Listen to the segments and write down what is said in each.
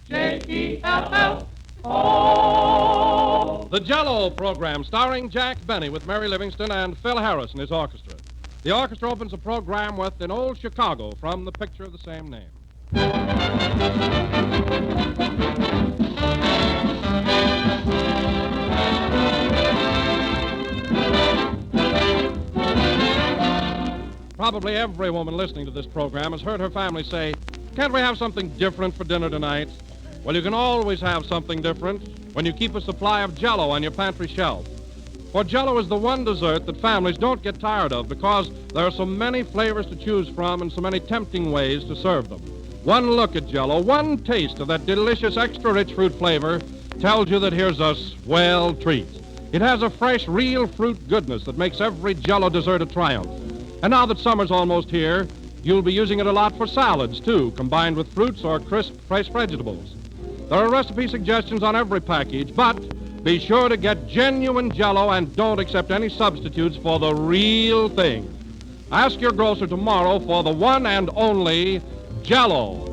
J-E-L-L-O. The Jell-O program starring Jack Benny with Mary Livingston and Phil Harris and his orchestra. The orchestra opens the program with In Old Chicago from the picture of the same name. Probably every woman listening to this program has heard her family say, "Can't we have something different for dinner tonight?" Well, you can always have something different when you keep a supply of Jell-O on your pantry shelf. For Jell-O is the one dessert that families don't get tired of because there are so many flavors to choose from and so many tempting ways to serve them. One look at Jell-O, one taste of that delicious extra-rich fruit flavor tells you that here's a swell treat. It has a fresh, real fruit goodness that makes every Jell-O dessert a triumph. And now that summer's almost here, you'll be using it a lot for salads, too, combined with fruits or crisp, fresh vegetables. There are recipe suggestions on every package, but be sure to get genuine Jell-O and don't accept any substitutes for the real thing. Ask your grocer tomorrow for the one and only Jell-O.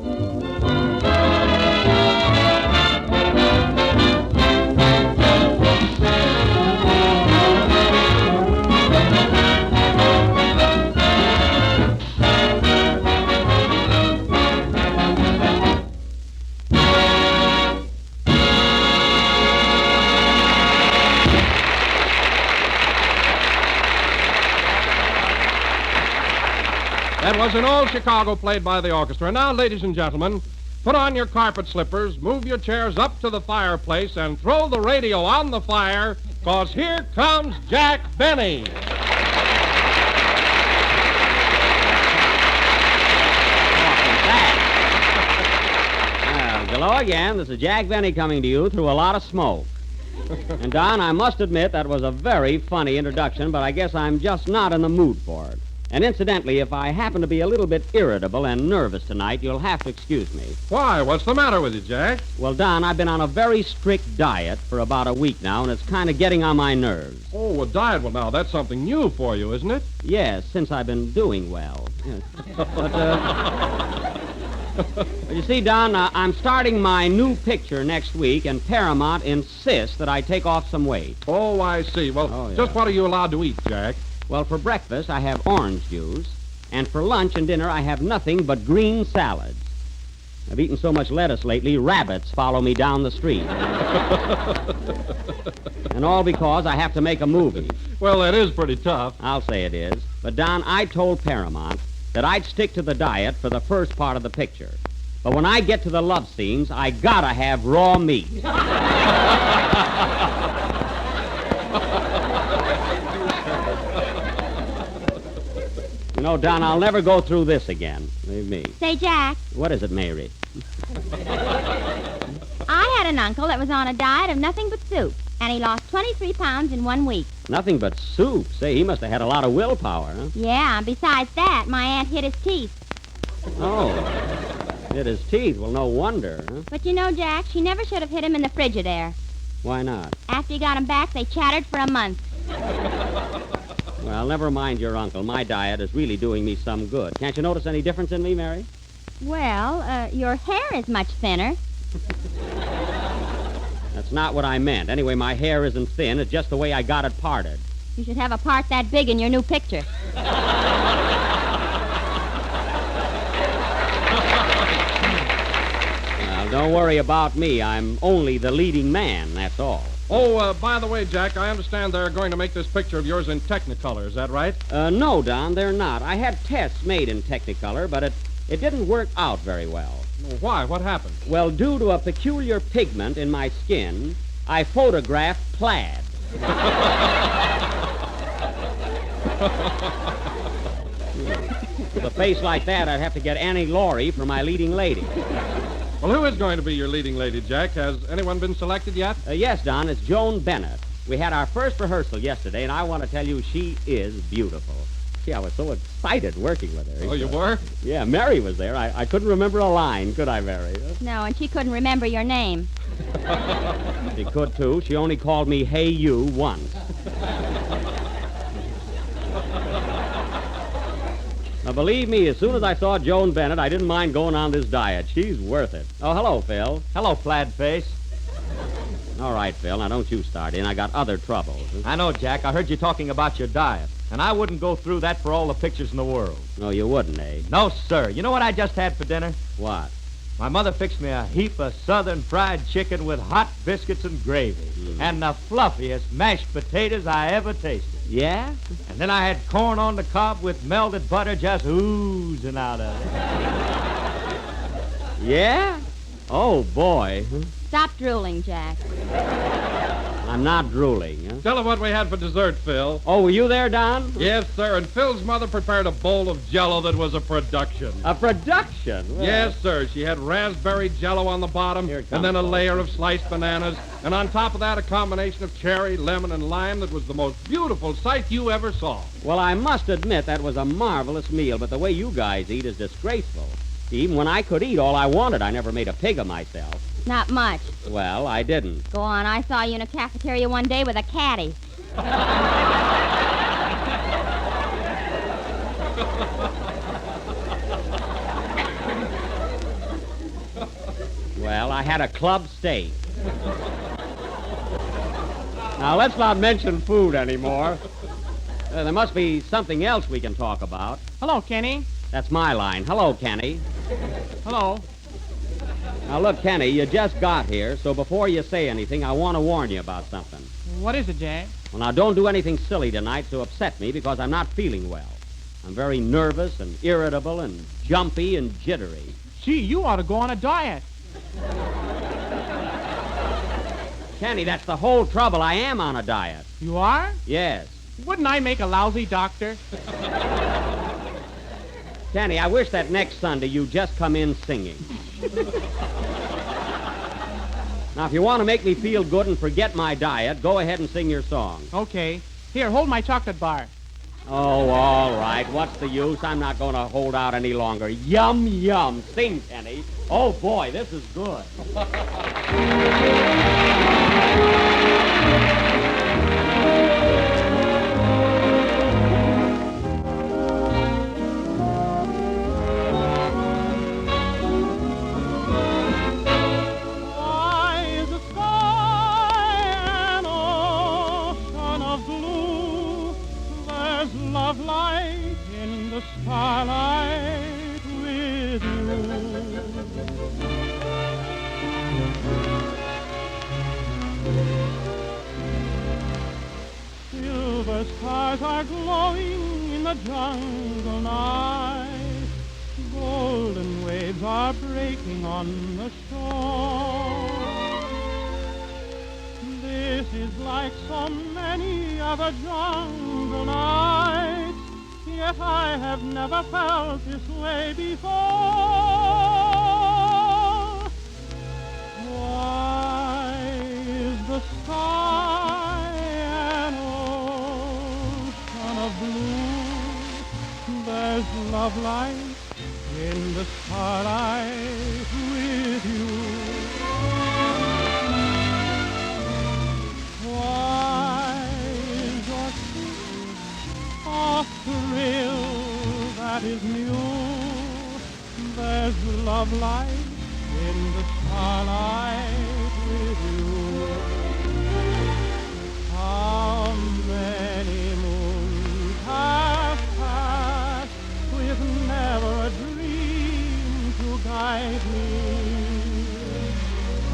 That was In Old Chicago, played by the orchestra. And now, ladies and gentlemen, put on your carpet slippers, move your chairs up to the fireplace, and throw the radio on the fire, because here comes Jack Benny. Hello again. This is Jack Benny coming to you through a lot of smoke. And, Don, I must admit that was a very funny introduction, but I guess I'm just not in the mood for it. And incidentally, if I happen to be a little bit irritable and nervous tonight, you'll have to excuse me. Why? What's the matter with you, Jack? Well, Don, I've been on a very strict diet for about a week now, and it's kind of getting on my nerves. Oh, a diet. Well, now, that's something new for you, isn't it? Yes, since I've been doing well. Yes. But you see, Don, I'm starting my new picture next week, and Paramount insists that I take off some weight. Oh, I see. Well, yeah. Just what are you allowed to eat, Jack? Well, for breakfast, I have orange juice, and for lunch and dinner, I have nothing but green salads. I've eaten so much lettuce lately, rabbits follow me down the street. And all because I have to make a movie. Well, that is pretty tough. I'll say it is. But, Don, I told Paramount that I'd stick to the diet for the first part of the picture. But when I get to the love scenes, I gotta have raw meat. You know, Don, I'll never go through this again. Believe me. Say, Jack, What is it, Mary? I had an uncle that was on a diet of nothing but soup, and he lost 23 pounds in 1 week. Nothing but soup. Say, he must have had a lot of willpower, huh? Yeah, and besides that, my aunt hit his teeth. Oh, hit his teeth. Well, no wonder, huh? But you know, Jack, she never should have hit him in the Frigidaire. Why not? After he got him back, they chattered for a month. Well, never mind your uncle. My diet is really doing me some good. Can't you notice any difference in me, Mary? Well, your hair is much thinner. That's not what I meant. Anyway, my hair isn't thin. It's just the way I got it parted. You should have a part that big in your new picture. Well, don't worry about me. I'm only the leading man, that's all. Oh, by the way, Jack, I understand they're going to make this picture of yours in Technicolor. Is that right? No, Don, they're not. I had tests made in Technicolor, but it didn't work out very well. Why? What happened? Well, due to a peculiar pigment in my skin, I photographed plaid. With a face like that, I'd have to get Annie Laurie for my leading lady. Well, who is going to be your leading lady, Jack? Has anyone been selected yet? Yes, Don, it's Joan Bennett. We had our first rehearsal yesterday, and I want to tell you, she is beautiful. Gee, I was so excited working with her. Oh, you were? Yeah, Mary was there. I couldn't remember a line, could I, Mary? No, and she couldn't remember your name. She could, too. She only called me Hey You once. Now, believe me, as soon as I saw Joan Bennett, I didn't mind going on this diet. She's worth it. Oh, hello, Phil. Hello, Flat Face. All right, Phil, now don't you start in. I got other troubles. I know, Jack. I heard you talking about your diet, and I wouldn't go through that for all the pictures in the world. No, you wouldn't, eh? No, sir. You know what I just had for dinner? What? My mother fixed me a heap of southern fried chicken with hot biscuits and gravy, and the fluffiest mashed potatoes I ever tasted. Yeah? And then I had corn on the cob with melted butter just oozing out of it. Yeah? Oh, boy. Stop drooling, Jack. I'm not drooling. Huh? Tell her what we had for dessert, Phil. Oh, were you there, Don? Yes, sir, and Phil's mother prepared a bowl of Jell-O that was a production. A production? Well, Yes, sir. She had raspberry Jell-O on the bottom, Here it and then a comes, layer of sliced bananas, and on top of that, a combination of cherry, lemon, and lime that was the most beautiful sight you ever saw. Well, I must admit that was a marvelous meal, but the way you guys eat is disgraceful. Even when I could eat all I wanted, I never made a pig of myself. Not much. Well, I didn't. Go on, I saw you in a cafeteria one day with a caddy. Well, I had a club steak. Now, let's not mention food anymore. There must be something else we can talk about. Hello, Kenny. That's my line. Hello, Kenny. Hello. Now, look, Kenny, you just got here, so before you say anything, I want to warn you about something. What is it, Jack? Well, now, don't do anything silly tonight to upset me because I'm not feeling well. I'm very nervous and irritable and jumpy and jittery. Gee, you ought to go on a diet. Kenny, that's the whole trouble. I am on a diet. You are? Yes. Wouldn't I make a lousy doctor? Kenny, I wish that next Sunday you'd just come in singing. Now, if you want to make me feel good and forget my diet, go ahead and sing your song. Okay. Here, hold my chocolate bar. Oh, all right. What's the use? I'm not going to hold out any longer. Yum, yum. Sing, Kenny. Oh, boy, this is good. Love light in the starlight with you. Silver stars are glowing in the jungle night. Golden waves are breaking on the shore. This is like so many other jungle nights, yet I have never felt this way before. Why is the sky an ocean of blue? There's love light in the starlight with you. Why is your kiss a thrill that is new? There's love light in the starlight with you. How many moons have passed with never a dream to guide me?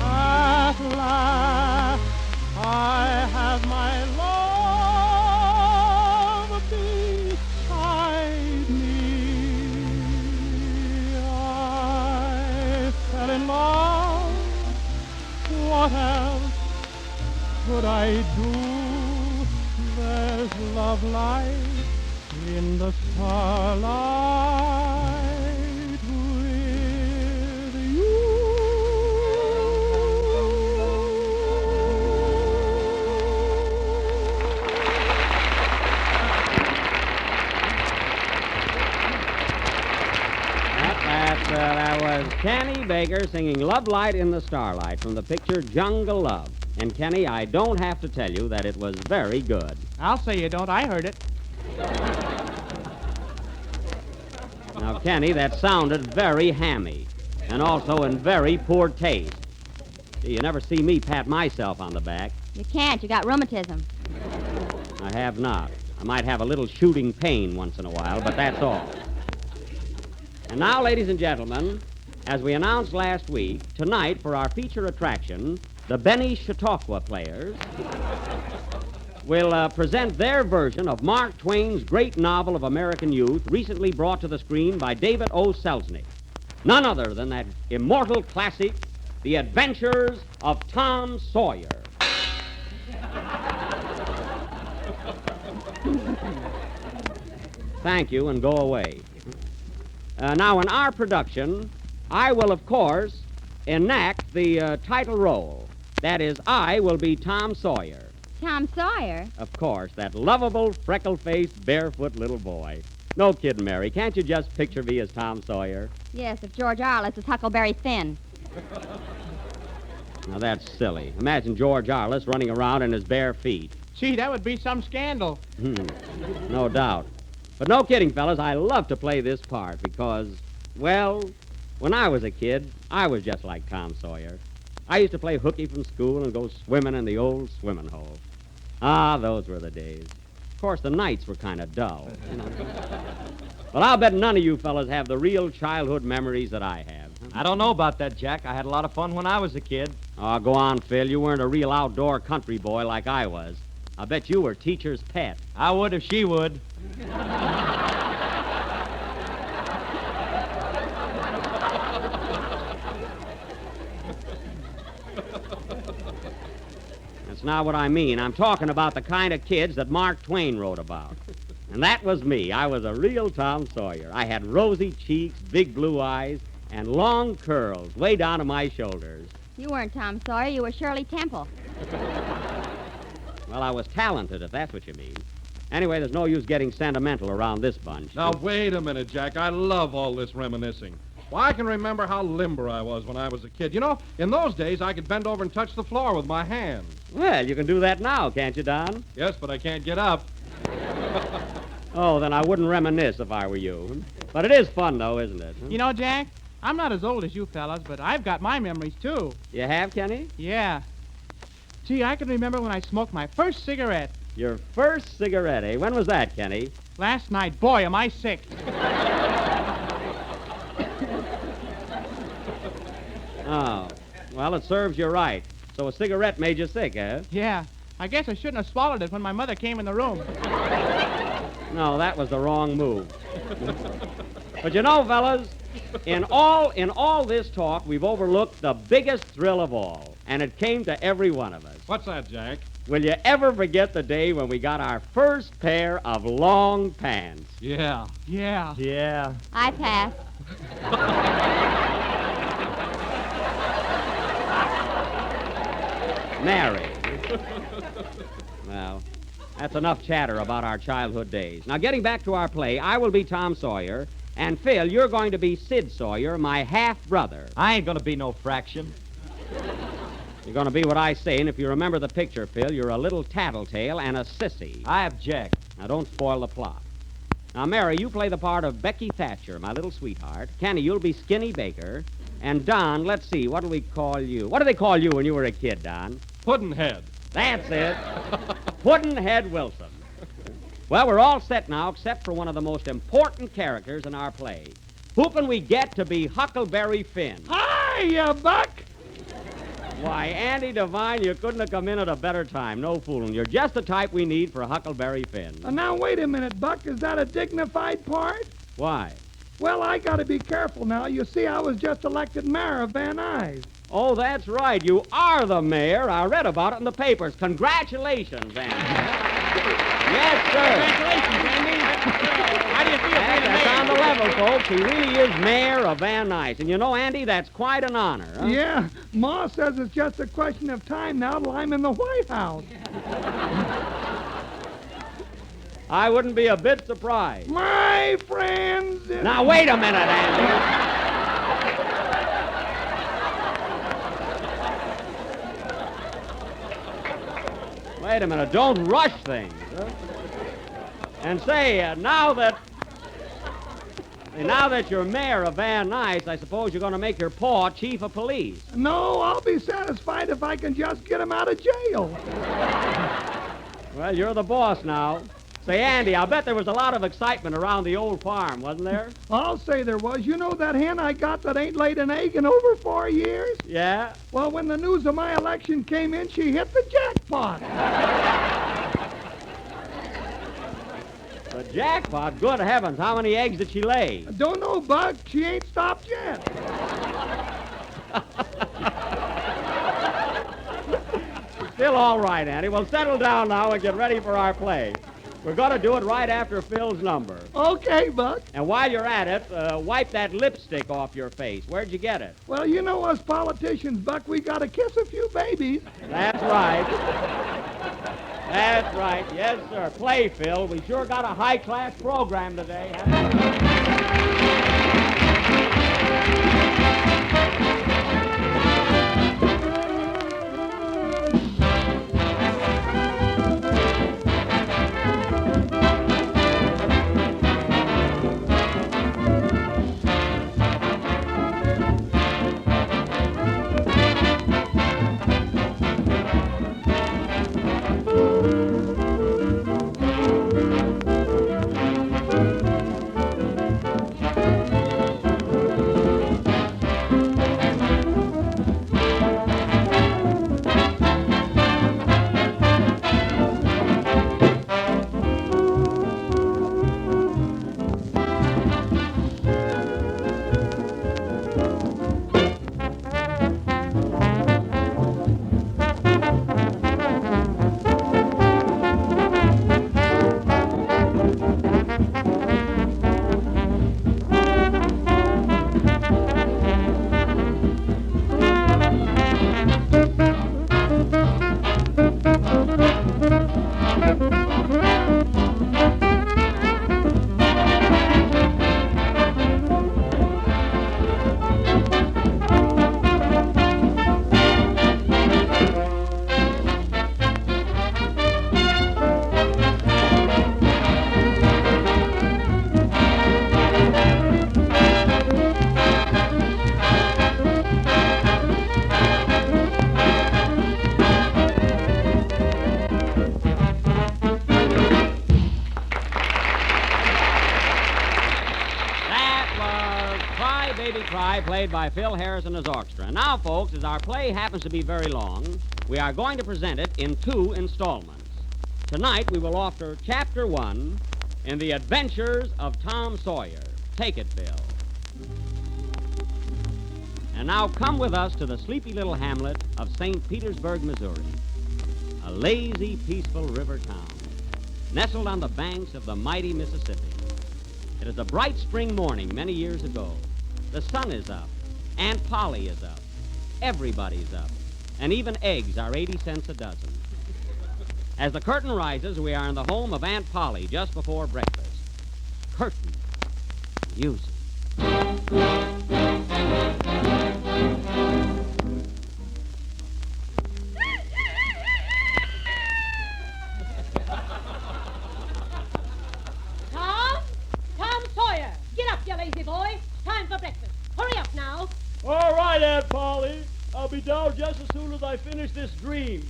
At last I have my love beside me. I fell in love. What else could I do? There's love light in the starlight with you. That was Kenny Baker singing Love Light in the Starlight from the picture Jungle Love. And, Kenny, I don't have to tell you that it was very good. I'll say you don't. I heard it. Now, Kenny, that sounded very hammy, and also in very poor taste. Gee, you never see me pat myself on the back. You can't. You got rheumatism. I have not. I might have a little shooting pain once in a while, but that's all. And now, ladies and gentlemen, as we announced last week, tonight for our feature attraction, the Benny Chautauqua Players will present their version of Mark Twain's great novel of American youth, recently brought to the screen by David O. Selznick. None other than that immortal classic, The Adventures of Tom Sawyer. Thank you, and go away. Now, in our production, I will, of course, enact the title role. That is, I will be Tom Sawyer. Tom Sawyer? Of course, that lovable, freckle-faced, barefoot little boy. No kidding, Mary. Can't you just picture me as Tom Sawyer? Yes, if George Arliss is Huckleberry Finn. Now, that's silly. Imagine George Arliss running around in his bare feet. Gee, that would be some scandal. No doubt. But no kidding, fellas, I love to play this part because, well, when I was a kid, I was just like Tom Sawyer. I used to play hooky from school and go swimming in the old swimming hole. Ah, those were the days. Of course, the nights were kind of dull, you know. But I'll bet none of you fellas have the real childhood memories that I have. I don't know about that, Jack. I had a lot of fun when I was a kid. Oh, go on, Phil. You weren't a real outdoor country boy like I was. I bet you were teacher's pet. I would if she would. That's not what I mean. I'm talking about the kind of kids that Mark Twain wrote about. And that was me. I was a real Tom Sawyer. I had rosy cheeks, big blue eyes, and long curls way down to my shoulders. You weren't Tom Sawyer. You were Shirley Temple. Well, I was talented, if that's what you mean. Anyway, there's no use getting sentimental around this bunch. Now, wait a minute, Jack. I love all this reminiscing. Well, I can remember how limber I was when I was a kid. You know, in those days, I could bend over and touch the floor with my hands. Well, you can do that now, can't you, Don? Yes, but I can't get up. Oh, then I wouldn't reminisce if I were you. But it is fun, though, isn't it? You know, Jack, I'm not as old as you fellas, but I've got my memories, too. You have, Kenny? Yeah. Gee, I can remember when I smoked my first cigarette. Your first cigarette, eh? When was that, Kenny? Last night. Boy, am I sick. Oh, well, it serves you right. So a cigarette made you sick, eh? Yeah. I guess I shouldn't have swallowed it when my mother came in the room. No, that was the wrong move. But you know, fellas, in all this talk, we've overlooked the biggest thrill of all, and it came to every one of us. What's that, Jack? Will you ever forget the day when we got our first pair of long pants? Yeah. Yeah. Yeah. I pass. Mary. Well, that's enough chatter about our childhood days. Now, getting back to our play, I will be Tom Sawyer, and Phil, you're going to be Sid Sawyer, my half-brother. I ain't gonna be no fraction. You're going to be what I say, and if you remember the picture, Phil, you're a little tattletale and a sissy. I object. Now, don't spoil the plot. Now, Mary, you play the part of Becky Thatcher, my little sweetheart. Kenny, you'll be Skinny Baker. And Don, let's see, what do we call you? What do they call you when you were a kid, Don? Puddinhead. That's it. Puddinhead Wilson. Well, we're all set now, except for one of the most important characters in our play. Who can we get to be Huckleberry Finn? Hiya, Buck! Why, Andy Devine, you couldn't have come in at a better time. No fooling. You're just the type we need for Huckleberry Finn. Now, wait a minute, Buck. Is that a dignified part? Why? Well, I gotta be careful now. You see, I was just elected mayor of Van Nuys. Oh, that's right. You are the mayor. I read about it in the papers. Congratulations, Andy. Yes, sir. Congratulations, Andy. How do you feel being That's mayor? on the level, folks. He really is mayor of Van Nuys. And you know, Andy, that's quite an honor. Huh? Yeah, Ma says it's just a question of time now till I'm in the White House. I wouldn't be a bit surprised. My friends... Now, wait a minute, Andy. Wait a minute. Don't rush things. Huh? And say, now that... And now that you're mayor of Van Nuys, I suppose you're going to make your paw chief of police. No, I'll be satisfied if I can just get him out of jail. Well, you're the boss now. Say, Andy, I'll bet there was a lot of excitement around the old farm, wasn't there? I'll say there was. You know that hen I got that ain't laid an egg in over 4 years? Yeah? Well, when the news of my election came in, she hit the jackpot. The jackpot? Good heavens, how many eggs did she lay? Don't know, Buck. She ain't stopped yet. Still all right, Andy. Well, settle down now and get ready for our play. We're going to do it right after Phil's number. Okay, Buck. And while you're at it, wipe that lipstick off your face. Where'd you get it? Well, you know us politicians, Buck, we got to kiss a few babies. That's right. That's right. Yes, sir. Play, Phil. We sure got a high-class program today. Played by Phil Harris and his orchestra. And now, folks, as our play happens to be very long, we are going to present it in 2 installments. Tonight, we will offer Chapter 1 in The Adventures of Tom Sawyer. Take it, Phil. And now come with us to the sleepy little hamlet of St. Petersburg, Missouri, a lazy, peaceful river town, nestled on the banks of the mighty Mississippi. It is a bright spring morning many years ago. The sun is up. Aunt Polly is up. Everybody's up. And even eggs are 80 cents a dozen. As the curtain rises, we are in the home of Aunt Polly just before breakfast. Curtain. Music. Tom Sawyer, get up, you lazy boy. Time for breakfast. Hurry up now. All right, Aunt Polly. I'll be down just as soon as I finish this dream.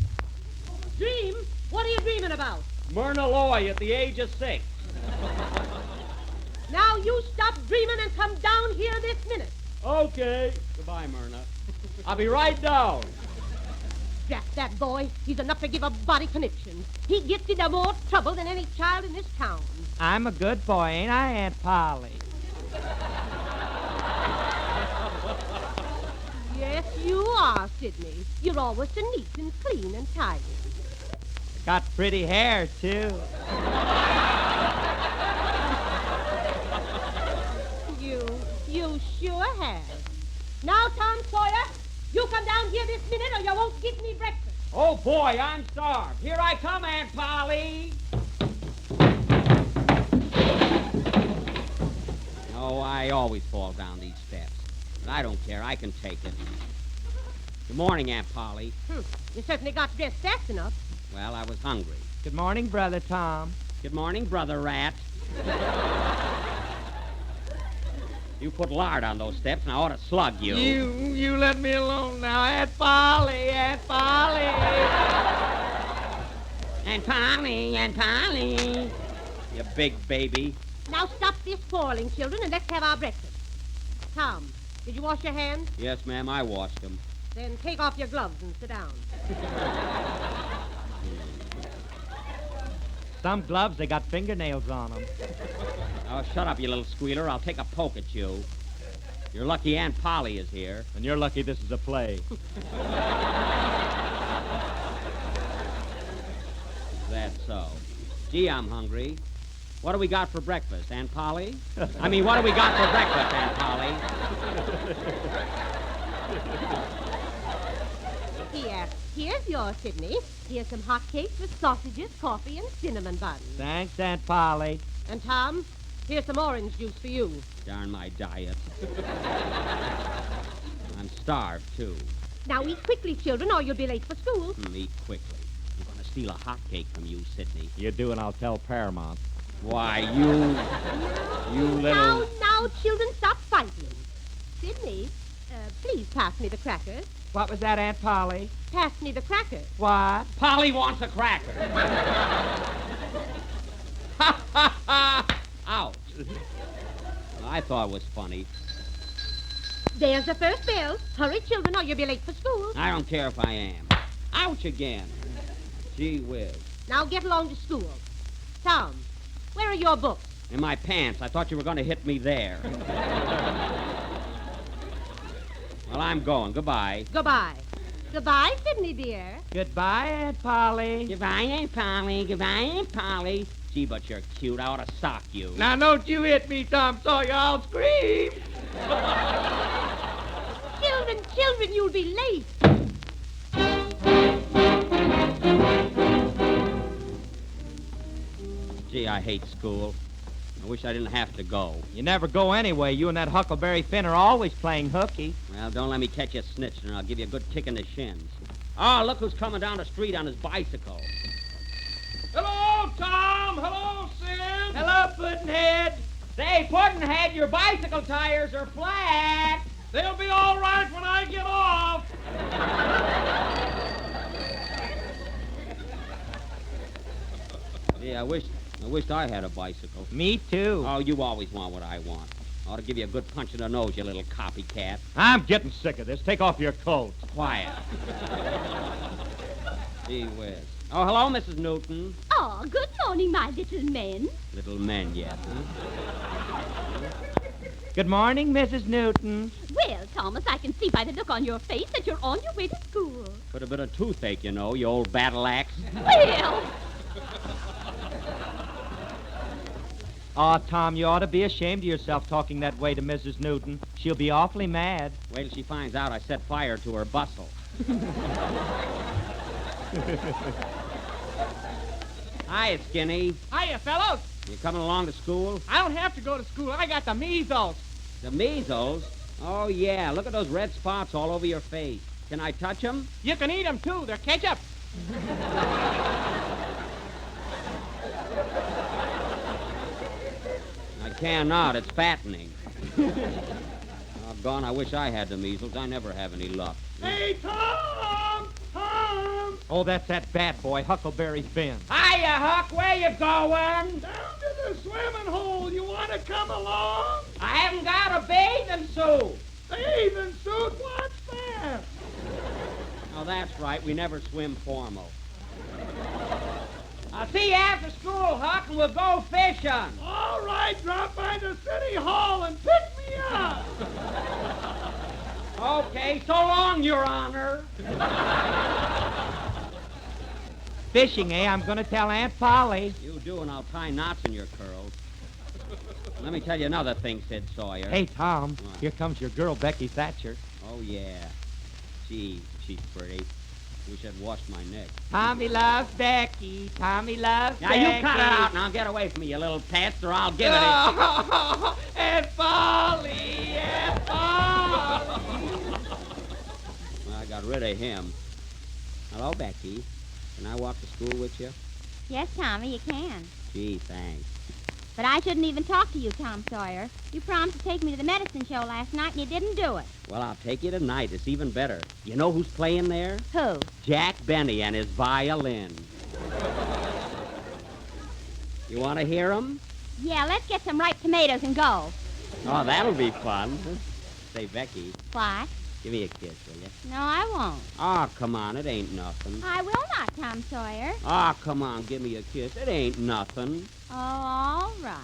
Dream? What are you dreaming about? Myrna Loy at the age of 6. Now you stop dreaming and come down here this minute. Okay. Goodbye, Myrna. I'll be right down. Drat that boy. He's enough to give a body conniption. He gets into more trouble than any child in this town. I'm a good boy, ain't I, Aunt Polly? Yes, you are, Sidney. You're always so neat and clean and tidy. Got pretty hair, too. You sure have. Now, Tom Sawyer, you come down here this minute or you won't give me breakfast. Oh, boy, I'm starved. Here I come, Aunt Polly. Oh, I always fall down these steps. But I don't care. I can take it. Good morning, Aunt Polly. You certainly got dressed fast enough. Well, I was hungry. Good morning, Brother Tom. Good morning, Brother Rat. You put lard on those steps, and I ought to slug you. You let me alone now, Aunt Polly, Aunt Polly. Aunt Polly, Aunt Polly. You big baby. Now stop this quarreling, children, and let's have our breakfast. Tom, did you wash your hands? Yes, ma'am, I washed them. Then take off your gloves and sit down. Some gloves, they got fingernails on them. Oh, shut up, you little squealer. I'll take a poke at you. You're lucky Aunt Polly is here. And you're lucky this is a play. That's so. Gee, I'm hungry. What do we got for breakfast, Aunt Polly? I mean, what do we got for breakfast, Aunt Polly? Here's yours, Sidney. Here's some hot cakes with sausages, coffee, and cinnamon buns. Thanks, Aunt Polly. And Tom, here's some orange juice for you. Darn my diet. I'm starved, too. Now eat quickly, children, or you'll be late for school. Eat quickly. I'm going to steal a hot cake from you, Sidney. You do, and I'll tell Paramount. Why, you little... Now, children, stop fighting. Sidney, please pass me the crackers. What was that, Aunt Polly? Pass me the crackers. What? Polly wants a cracker. Ha, ha, ha! Ouch. I thought it was funny. There's the first bell. Hurry, children, or you'll be late for school. I don't care if I am. Ouch again. Gee whiz. Now get along to school. Tom, where are your books? In my pants. I thought you were going to hit me there. Well, I'm going. Goodbye. Goodbye. Goodbye, Sidney, dear. Goodbye, Aunt Polly. Goodbye, Aunt Polly. Goodbye, Aunt Polly. Gee, but you're cute. I ought to sock you. Now, don't you hit me, Tom Sawyer. I'll scream. Children, you'll be late. Gee, I hate school. I wish I didn't have to go. You never go anyway. You and that Huckleberry Finn are always playing hooky. Well, don't let me catch you snitching, and I'll give you a good kick in the shins. Oh, look who's coming down the street on his bicycle. Hello, Tom. Hello, Sid. Hello, Puddin'head. Say, Puddin'head, your bicycle tires are flat. They'll be all right when I get off. Yeah, I wished I had a bicycle. Me too. Oh, you always want what I want. I ought to give you a good punch in the nose, you little copycat. I'm getting sick of this. Take off your coat. Quiet. Gee whiz. Oh, hello, Mrs. Newton. Oh, good morning, my little men. Little men yet, huh? Good morning, Mrs. Newton. Well, Thomas, I can see by the look on your face that you're on your way to school. Could have been a toothache, you know, you old battle axe. Well, Aw, Tom, you ought to be ashamed of yourself talking that way to Mrs. Newton. She'll be awfully mad. Wait till she finds out I set fire to her bustle. Hiya, Skinny. Hiya, fellows. You coming along to school? I don't have to go to school. I got the measles. The measles? Oh, yeah. Look at those red spots all over your face. Can I touch them? You can eat them, too. They're ketchup. I cannot. It's fattening. Doggone, I wish I had the measles. I never have any luck. Hey, Tom! Tom! Oh, that's that bad boy, Huckleberry Finn. Hiya, Huck. Where you going? Down to the swimming hole. You want to come along? I haven't got a bathing suit. Bathing suit? What's that? Oh, that's right. We never swim formal. I'll see you after school, Huck, and we'll go fishing. All right, drop by the city hall and pick me up. Okay, so long, Your Honor. Fishing, eh? I'm going to tell Aunt Polly. You do, and I'll tie knots in your curls. Let me tell you another thing, Sid Sawyer. Hey, Tom, What? here comes your girl, Becky Thatcher. Oh, yeah. Gee, she's pretty. Wish I'd washed my neck. Tommy loves Becky. Tommy loves Now, Becky. you cut it out. Now, get away from me, you little pest, or I'll give it Oh, Aunt Polly, Aunt Polly. Well, I got rid of him. Hello, Becky. Can I walk to school with you? yes, Tommy, you can. Gee, thanks. But I shouldn't even talk to you, Tom Sawyer. You promised to take me to the medicine show last night, and you didn't do it. Well, I'll take you tonight. It's even better. You know who's playing there? Who? Jack Benny and his violin. You want to hear him? Yeah, let's get some ripe tomatoes and go. Oh, that'll be fun. Say, Becky, What? give me a kiss, will you? No, I won't. Oh, come on. It ain't nothing. I will not, Tom Sawyer. Oh, come on. Give me a kiss. It ain't nothing. Oh, all right.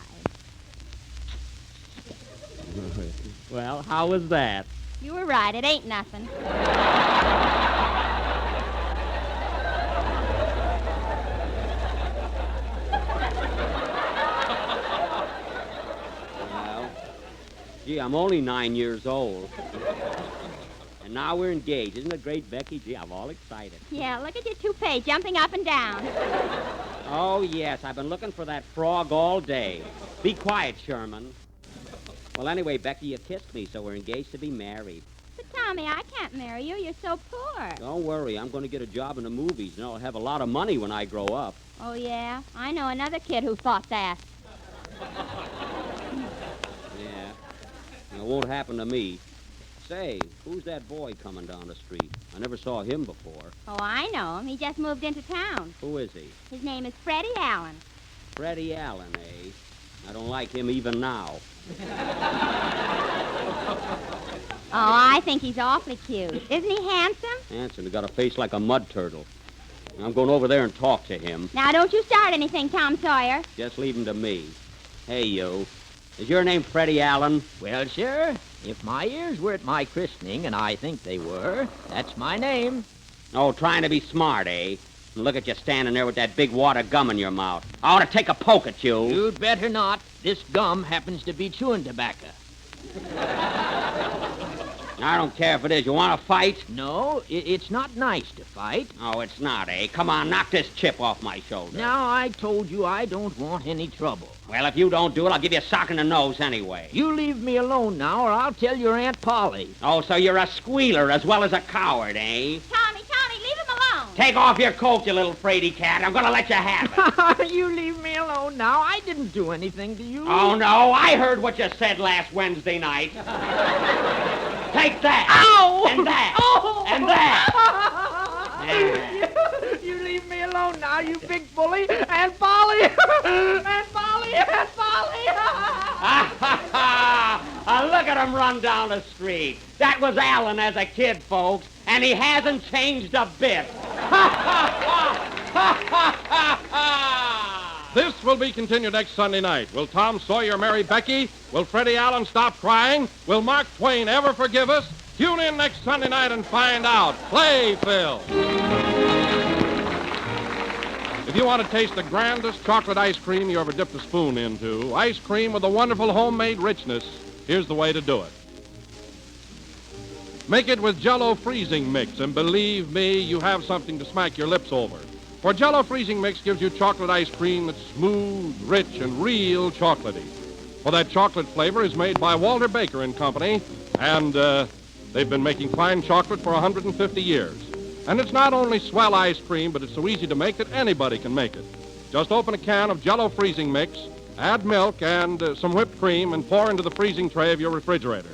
Well, how was that? You were right. It ain't nothing. Well, gee, I'm only 9 years old. And now we're engaged. Isn't it great, Becky? Gee, I'm all excited. Yeah, look at your toupee jumping up and down. Oh, yes. I've been looking for that frog all day. Be quiet, Sherman. Well, anyway, Becky, you kissed me, so we're engaged to be married. But, Tommy, I can't marry you. You're so poor. Don't worry. I'm going to get a job in the movies, and I'll have a lot of money when I grow up. Oh, yeah? I know another kid who thought that. Yeah. It won't happen to me. Say, who's that boy coming down the street? I never saw him before. Oh, I know him. He just moved into town. Who is he? His name is Freddie Allen. Freddie Allen, eh? I don't like him even now. Oh, I think he's awfully cute. Isn't he handsome? Hanson, he got a face like a mud turtle. I'm going over there and talk to him. Now, don't you start anything, Tom Sawyer. Just leave him to me. Hey, you. Is your name Freddie Allen? Well, sir, if my ears were at my christening, and I think they were, that's my name. Oh, trying to be smart, eh? And look at you standing there with that big wad of gum in your mouth. I ought to take a poke at you. You'd better not. This gum happens to be chewing tobacco. I don't care if it is. You want to fight? No, it's not nice to fight. Oh, it's not, eh? Come on, knock this chip off my shoulder. Now, I told you I don't want any trouble. Well, if you don't do it, I'll give you a sock in the nose anyway. You leave me alone now, or I'll tell your Aunt Polly. Oh, so you're a squealer as well as a coward, eh? Tommy, leave him alone. Take off your coat, you little fraidy cat. I'm going to let you have it. You leave me alone now. I didn't do anything to you. Oh, no. I heard what you said last Wednesday night. Take that. Ow! And that. Oh! And that. You leave me alone now, you big bully. Aunt Polly. Aunt Polly. Aunt Polly. Look at him run down the street. That was Alan as a kid, folks, and he hasn't changed a bit. This will be continued next Sunday night. Will Tom Sawyer marry Becky? Will Freddie Allen stop crying? Will Mark Twain ever forgive us? Tune in next Sunday night and find out. Play, Phil. If you want to taste the grandest chocolate ice cream you ever dipped a spoon into, ice cream with a wonderful homemade richness, here's the way to do it. Make it with Jell-O freezing mix, and believe me, you have something to smack your lips over. For Jell-O freezing mix gives you chocolate ice cream that's smooth, rich, and real chocolatey. For that chocolate flavor is made by Walter Baker and Company, and they've been making fine chocolate for 150 years. And it's not only swell ice cream, but it's so easy to make that anybody can make it. Just open a can of Jell-O freezing mix, add milk and some whipped cream, and pour into the freezing tray of your refrigerator.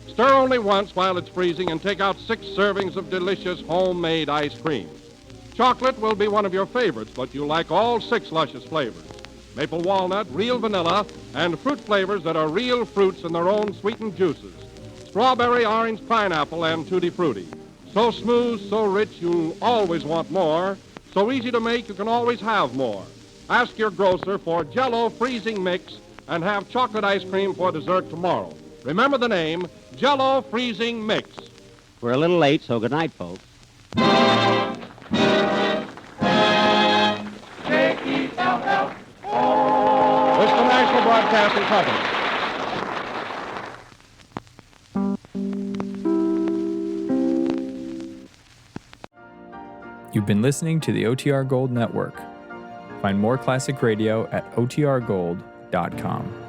Stir only once while it's freezing and take out 6 servings of delicious homemade ice cream. Chocolate will be one of your favorites, but you'll like all 6 luscious flavors. Maple walnut, real vanilla, and fruit flavors that are real fruits in their own sweetened juices. Strawberry, orange, pineapple, and tutti frutti. So smooth, so rich, you always want more. So easy to make, you can always have more. Ask your grocer for Jell-O freezing mix and have chocolate ice cream for dessert tomorrow. Remember the name, Jell-O freezing mix. We're a little late, so good night, folks. J-E-L-L-O. This is the National Broadcasting Company. You've been listening to the OTR Gold Network. Find more classic radio at otrgold.com.